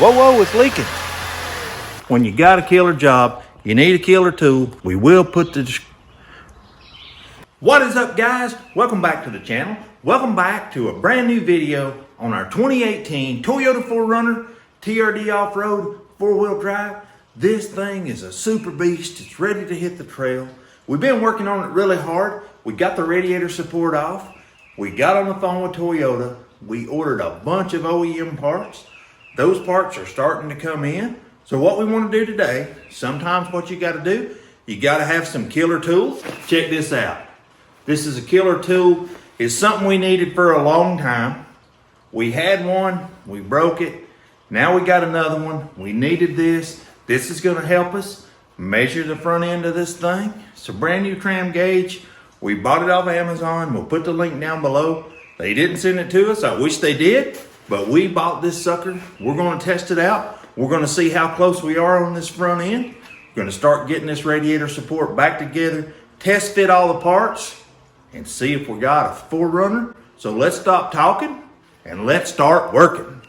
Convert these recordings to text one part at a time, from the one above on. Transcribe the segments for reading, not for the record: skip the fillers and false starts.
Whoa, it's leaking. When you got a killer job, you need a killer tool. We will put the... What is up, guys? Welcome back to the channel. Welcome back to a brand new video on our 2018 Toyota 4Runner TRD off-road four-wheel drive. This thing is a super beast. It's ready to hit the trail. We've been working on it really hard. We got the radiator support off. We got on the phone with Toyota. We ordered a bunch of OEM parts. Those parts are starting to come in. So what we want to do today, sometimes what you got to do, you got to have some killer tools. Check this out. This is a killer tool. It's something we needed for a long time. We had one, we broke it. Now we got another one. We needed this. This is going to help us measure the front end of this thing. It's a brand new tram gauge. We bought it off Amazon. We'll put the link down below. They didn't send it to us. I wish they did. But we bought this sucker. We're going to test it out. We're going to see how close we are on this front end. We're going to start getting this radiator support back together, test fit all the parts, and see if we got a 4Runner. So let's stop talking and let's start working.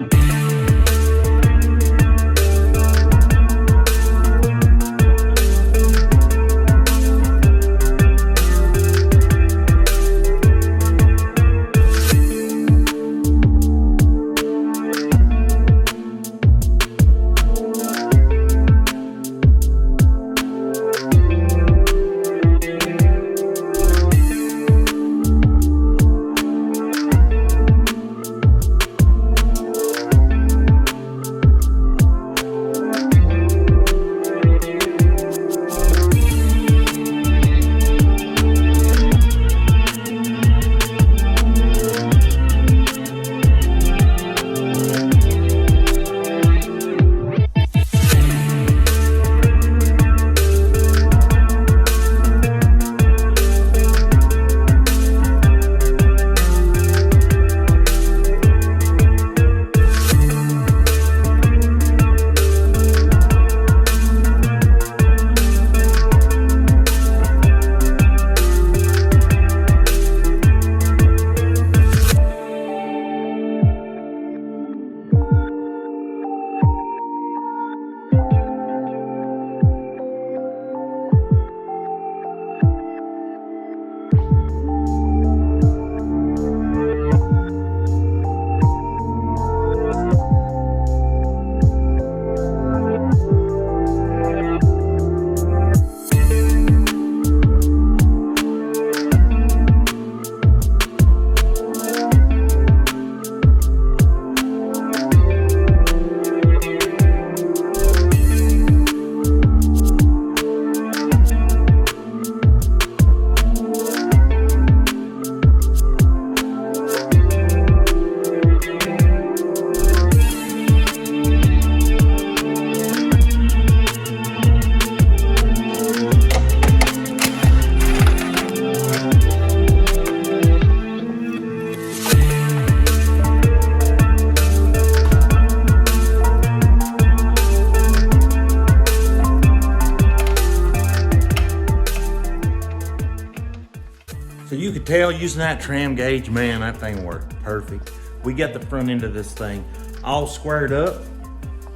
So you could tell using that tram gauge, man, that thing worked perfect. We got the front end of this thing all squared up.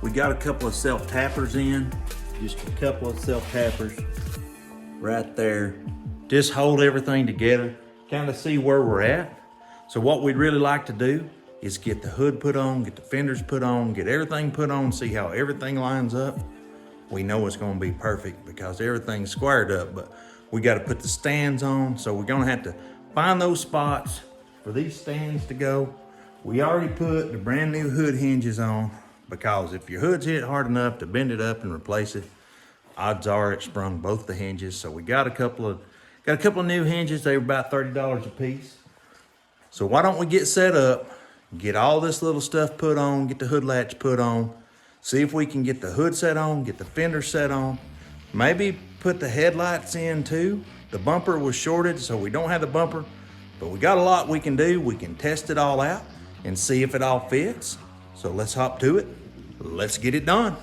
We got a couple of self-tappers in, just a couple of self-tappers right there. Just hold everything together, kind of see where we're at. So what we'd really like to do is get the hood put on, get the fenders put on, get everything put on, see how everything lines up. We know it's gonna be perfect because everything's squared up, but we got to put the stands on, so we're gonna have to find those spots for these stands to go. We already put the brand new hood hinges on because if your hood's hit hard enough to bend it up and replace it, odds are it sprung both the hinges. So we got a couple of new hinges. They were about $30 a piece. So why don't we get set up, get all this little stuff put on, get the hood latch put on, see if we can get the hood set on, get the fender set on, maybe put the headlights in too. The bumper was shorted, so we don't have the bumper, but we got a lot we can do. We can test it all out and see if it all fits. So let's hop to it. Let's get it done.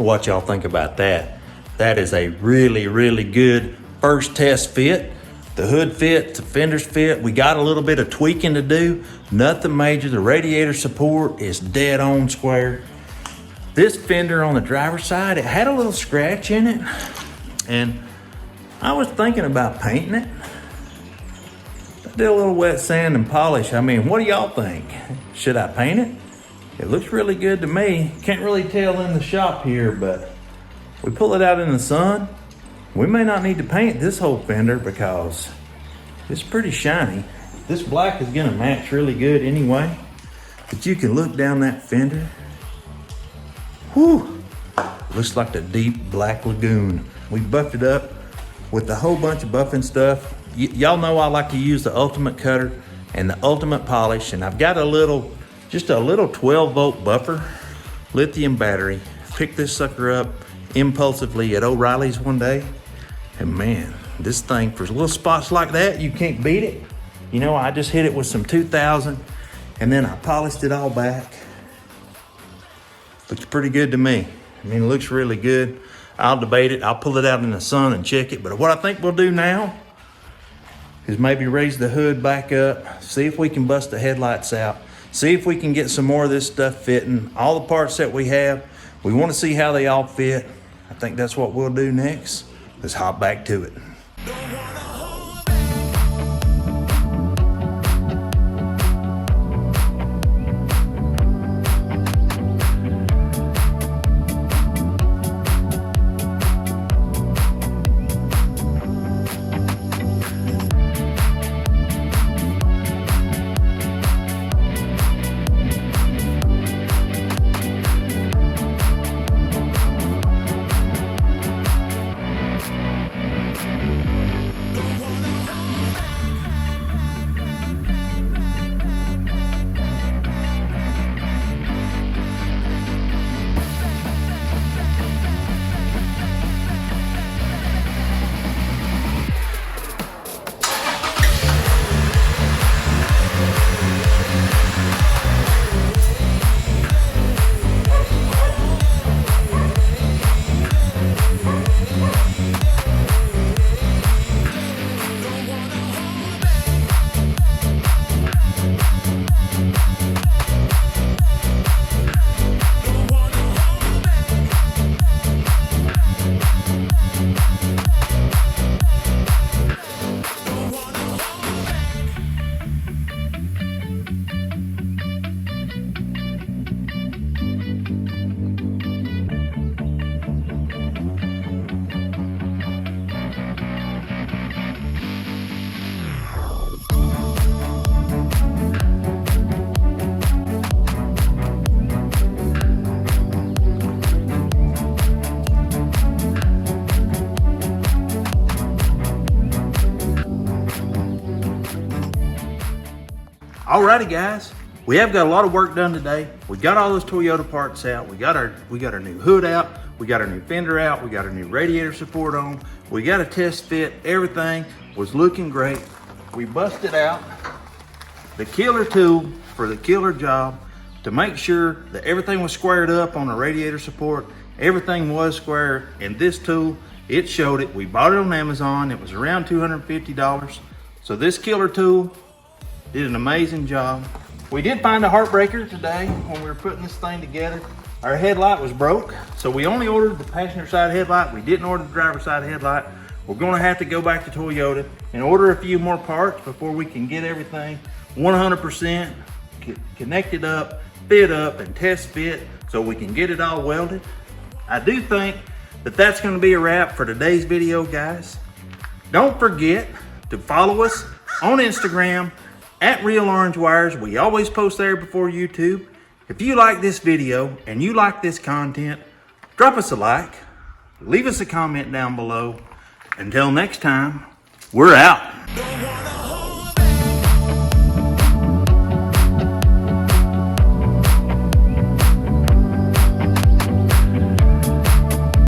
what y'all think about that. That is a really, really good first test fit. The hood fit, the fenders fit. We got a little bit of tweaking to do. Nothing major. The radiator support is dead on square. This fender on the driver's side, it had a little scratch in it. And I was thinking about painting it. I did a little wet sand and polish. I mean, what do y'all think? Should I paint it? It looks really good to me. Can't really tell in the shop here, but we pull it out in the sun. We may not need to paint this whole fender because it's pretty shiny. This black is gonna match really good anyway. But you can look down that fender. Whew, looks like the deep black lagoon. We buffed it up with a whole bunch of buffing stuff. Y'all know I like to use the Ultimate Cutter and the Ultimate Polish, and I've got just a little 12-volt buffer, lithium battery. Picked this sucker up impulsively at O'Reilly's one day. And man, this thing, for little spots like that, you can't beat it. You know, I just hit it with some 2000 and then I polished it all back. Looks pretty good to me. I mean, it looks really good. I'll debate it. I'll pull it out in the sun and check it. But what I think we'll do now is maybe raise the hood back up, see if we can bust the headlights out, see if we can get some more of this stuff fitting. All the parts that we have, we want to see how they all fit. I think that's what we'll do next. Let's hop back to it. Alrighty guys, we have got a lot of work done today. We got all those Toyota parts out. We got our new hood out. We got our new fender out. We got our new radiator support on. We got a test fit. Everything was looking great. We busted out the killer tool for the killer job to make sure that everything was squared up on the radiator support. Everything was square, and this tool, it showed it. We bought it on Amazon. It was around $250. So this killer tool did an amazing job. We did find a heartbreaker today when we were putting this thing together. Our headlight was broke, so we only ordered the passenger side headlight. We didn't order the driver's side headlight. We're gonna have to go back to Toyota and order a few more parts before we can get everything 100% connected up, fit up, and test fit so we can get it all welded. I do think that that's gonna be a wrap for today's video, guys. Don't forget to follow us on Instagram at Real Orange Wires. We always post there before YouTube. If you like this video and you like this content, drop us a like, leave us a comment down below. Until next time, we're out.